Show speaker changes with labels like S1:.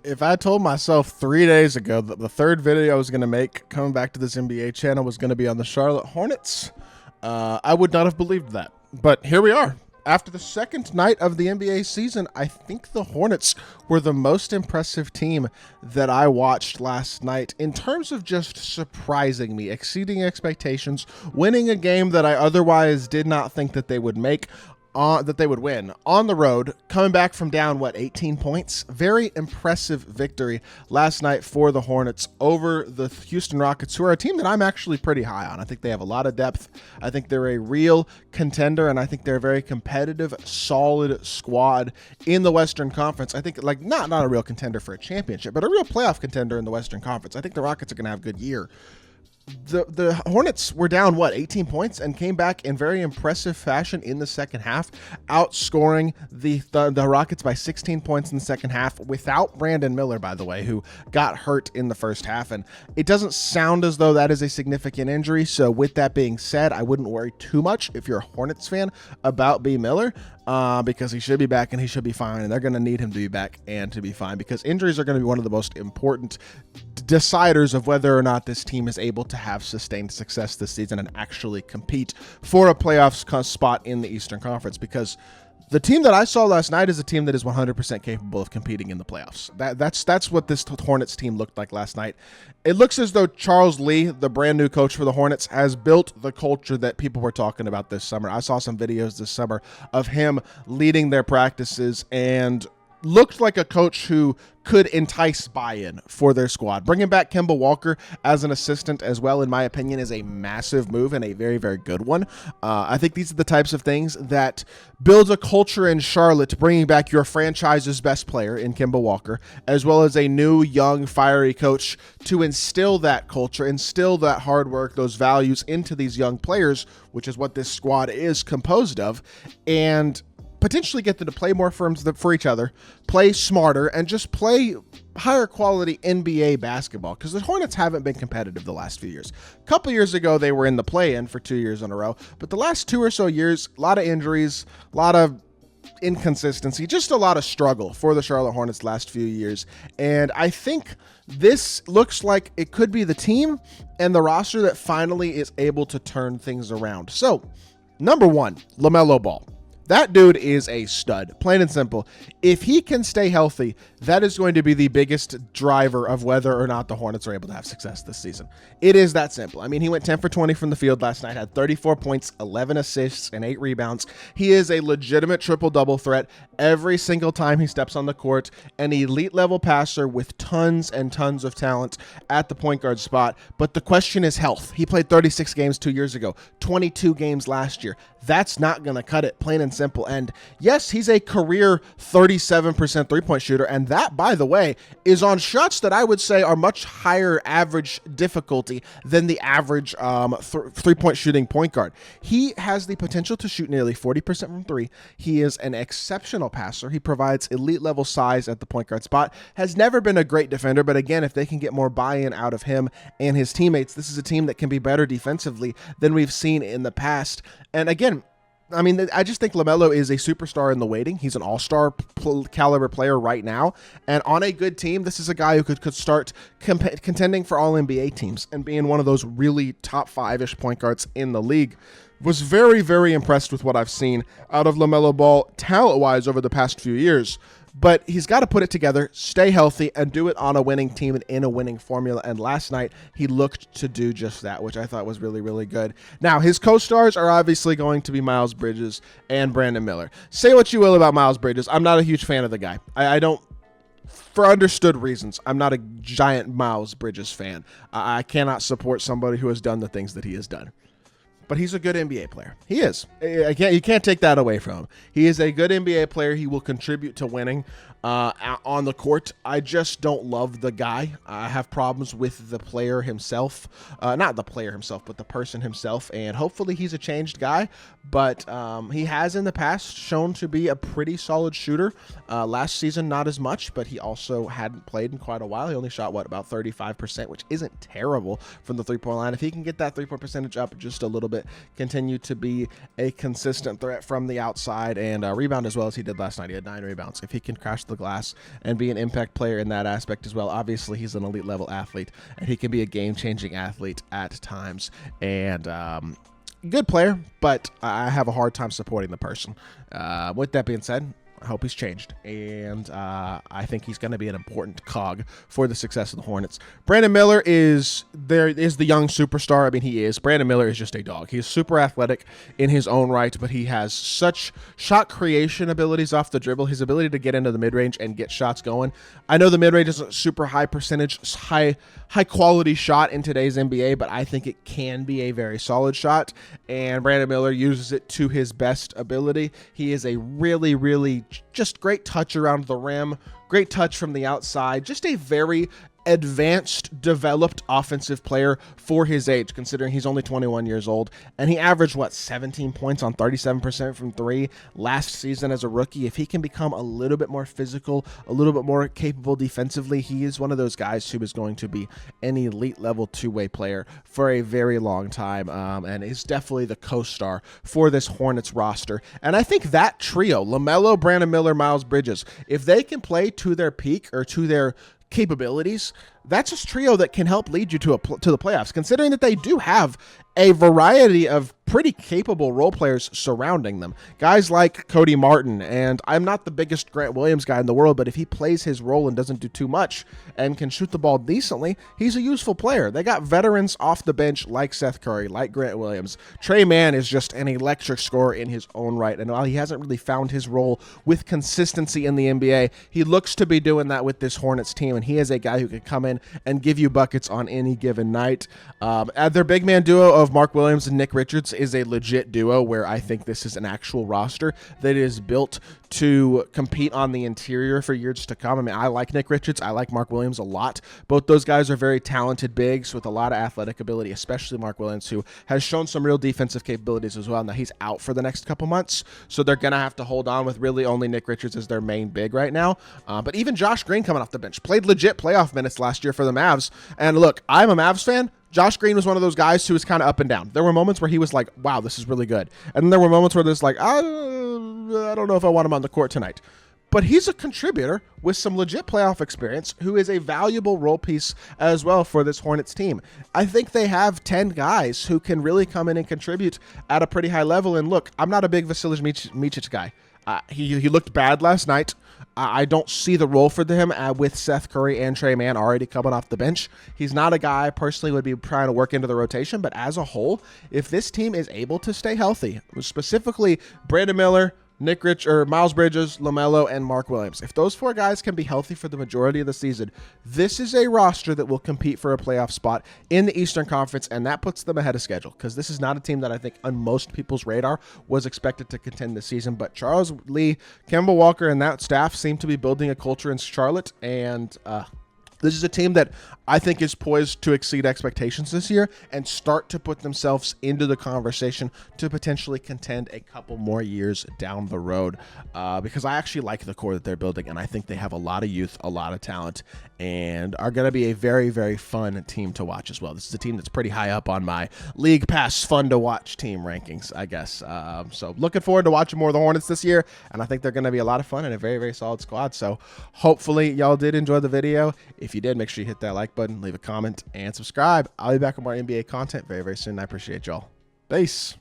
S1: If I told myself 3 days ago that the third video I was going to make coming back to this NBA channel was going to be on the Charlotte Hornets, I would not have believed that. But here we are. After the second night of the NBA season, I think the Hornets were the most impressive team that I watched last night in terms of just surprising me, exceeding expectations, winning a game that I otherwise did not think that they would make. That they would win on the road, coming back from down, 18 points? Very impressive victory last night for the Hornets over the Houston Rockets, who are a team that I'm actually pretty high on. I think they have a lot of depth. I think they're a real contender, and I think they're a very competitive, solid squad in the Western Conference. I think, not a real contender for a championship, but a real playoff contender in the Western Conference. I think the Rockets are going to have a good year. The Hornets were down 18 points and came back in very impressive fashion in the second half, outscoring the Rockets by 16 points in the second half without Brandon Miller, by the way, who got hurt in the first half. And it doesn't sound as though that is a significant injury. So with that being said, I wouldn't worry too much if you're a Hornets fan about B. Miller, because he should be back and he should be fine. And they're going to need him to be back and to be fine, because injuries are going to be one of the most important deciders of whether or not this team is able to have sustained success this season and actually compete for a playoff spot in the Eastern Conference. Because the team that I saw last night is a team that is 100% capable of competing in the playoffs. That's what this Hornets team looked like last night. It looks as though Charles Lee, the brand new coach for the Hornets, has built the culture that people were talking about this summer. I saw some videos this summer of him leading their practices and looked like a coach who could entice buy-in for their squad. Bringing back Kemba Walker as an assistant as well, in my opinion, is a massive move and a very, very good one. I think these are the types of things that builds a culture in Charlotte, bringing back your franchise's best player in Kemba Walker, as well as a new, young, fiery coach to instill that culture, instill that hard work, those values into these young players, which is what this squad is composed of, and potentially get them to play more for each other, play smarter, and just play higher quality NBA basketball, because the Hornets haven't been competitive the last few years. A couple years ago, they were in the play-in for 2 years in a row, but the last 2 or so years, a lot of injuries, a lot of inconsistency, just a lot of struggle for the Charlotte Hornets last few years. And I think this looks like it could be the team and the roster that finally is able to turn things around. So, number one, LaMelo Ball. That dude is a stud, plain and simple. If he can stay healthy, that is going to be the biggest driver of whether or not the Hornets are able to have success this season. It is that simple. I mean, he went 10 for 20 from the field last night, had 34 points, 11 assists, and 8 rebounds. He is a legitimate triple-double threat every single time he steps on the court, an elite-level passer with tons and tons of talent at the point guard spot. But the question is health. He played 36 games 2 years ago, 22 games last year. That's not going to cut it, plain and simple. And yes, he's a career 37% three-point shooter, and that, by the way, is on shots that I would say are much higher average difficulty than the average three-point shooting point guard. He has the potential to shoot nearly 40% from three. He is an exceptional passer. He provides elite-level size at the point guard spot. Has never been a great defender, but again, if they can get more buy-in out of him and his teammates, this is a team that can be better defensively than we've seen in the past. And again, I mean, I just think LaMelo is a superstar in the waiting. He's an all-star caliber player right now. And on a good team, this is a guy who could start contending for all NBA teams and being one of those really top five-ish point guards in the league. Was very, very impressed with what I've seen out of LaMelo Ball talent-wise over the past few years. But he's got to put it together, stay healthy, and do it on a winning team and in a winning formula. And last night, he looked to do just that, which I thought was really, really good. Now, his co-stars are obviously going to be Miles Bridges and Brandon Miller. Say what you will about Miles Bridges. I'm not a huge fan of the guy. I don't, for understood reasons, I'm not a giant Miles Bridges fan. I cannot support somebody who has done the things that he has done. But he's a good NBA player. He is. You can't take that away from him. He is a good NBA player. He will contribute to winning on the court. I just don't love the guy. I have problems with the player himself. Not the player himself, but the person himself. And hopefully he's a changed guy. But he has in the past shown to be a pretty solid shooter. Last season, not as much, but he also hadn't played in quite a while. He only shot, about 35%, which isn't terrible from the three-point line. If he can get that three-point percentage up just a little bit, continue to be a consistent threat from the outside and rebound as well as he did last night. He had 9 rebounds. If he can crash the the glass and be an impact player in that aspect as well. Obviously, he's an elite level athlete, and he can be a game-changing athlete at times. And good player, but I have a hard time supporting the person. With that being said, I hope he's changed, and I think he's going to be an important cog for the success of the Hornets. Brandon Miller is the young superstar. I mean, he is. Brandon Miller is just a dog. He's super athletic in his own right, but he has such shot creation abilities off the dribble. His ability to get into the mid-range and get shots going. I know the mid-range is a super high percentage, high quality shot in today's NBA, but I think it can be a very solid shot, and Brandon Miller uses it to his best ability. He is a really, really just great touch around the rim, great touch from the outside, just a very advanced, developed offensive player for his age, considering he's only 21 years old. And he averaged, 17 points on 37% from three last season as a rookie. If he can become a little bit more physical, a little bit more capable defensively, he is one of those guys who is going to be an elite level two-way player for a very long time, and is definitely the co-star for this Hornets roster. And I think that trio, LaMelo, Brandon Miller, Miles Bridges, if they can play to their peak or to their capabilities, that's a trio that can help lead you to the playoffs, considering that they do have a variety of pretty capable role players surrounding them. Guys like Cody Martin, and I'm not the biggest Grant Williams guy in the world, but if he plays his role and doesn't do too much and can shoot the ball decently, he's a useful player. They got veterans off the bench like Seth Curry, like Grant Williams. Trey Mann is just an electric scorer in his own right, and while he hasn't really found his role with consistency in the NBA, he looks to be doing that with this Hornets team, and he is a guy who can come in and give you buckets on any given night. Their big man duo of Mark Williams and Nick Richards is a legit duo where I think this is an actual roster that is built to compete on the interior for years to come. I mean, I like Nick Richards. I like Mark Williams a lot. Both those guys are very talented bigs with a lot of athletic ability, especially Mark Williams, who has shown some real defensive capabilities as well. Now, he's out for the next couple months, so they're going to have to hold on with really only Nick Richards as their main big right now. But even Josh Green coming off the bench played legit playoff minutes last year for the Mavs. And look, I'm a Mavs fan. Josh Green was one of those guys who was kind of up and down. There were moments where he was like, wow, this is really good. And then there were moments where there's like, I don't know if I want him on the court tonight. But he's a contributor with some legit playoff experience who is a valuable role piece as well for this Hornets team. I think they have 10 guys who can really come in and contribute at a pretty high level. And look, I'm not a big Vasilij Micic guy. He looked bad last night. I don't see the role for him with Seth Curry and Trey Mann already coming off the bench. He's not a guy I personally would be trying to work into the rotation, but as a whole, if this team is able to stay healthy, specifically Brandon Miller, Miles Bridges, LaMelo, and Mark Williams. If those four guys can be healthy for the majority of the season, this is a roster that will compete for a playoff spot in the Eastern Conference, and that puts them ahead of schedule because this is not a team that I think on most people's radar was expected to contend this season. But Charles Lee, Kemba Walker, and that staff seem to be building a culture in Charlotte, and this is a team that I think is poised to exceed expectations this year and start to put themselves into the conversation to potentially contend a couple more years down the road, because I actually like the core that they're building, and I think they have a lot of youth, a lot of talent, and are going to be a very, very fun team to watch as well. This is a team that's pretty high up on my League Pass fun to watch team rankings, I guess. So looking forward to watching more of the Hornets this year, and I think they're going to be a lot of fun and a very, very solid squad. So hopefully y'all did enjoy the video. If you did, make sure you hit that like button, leave a comment, and subscribe. I'll be back with more NBA content very, very soon. I appreciate y'all. Peace.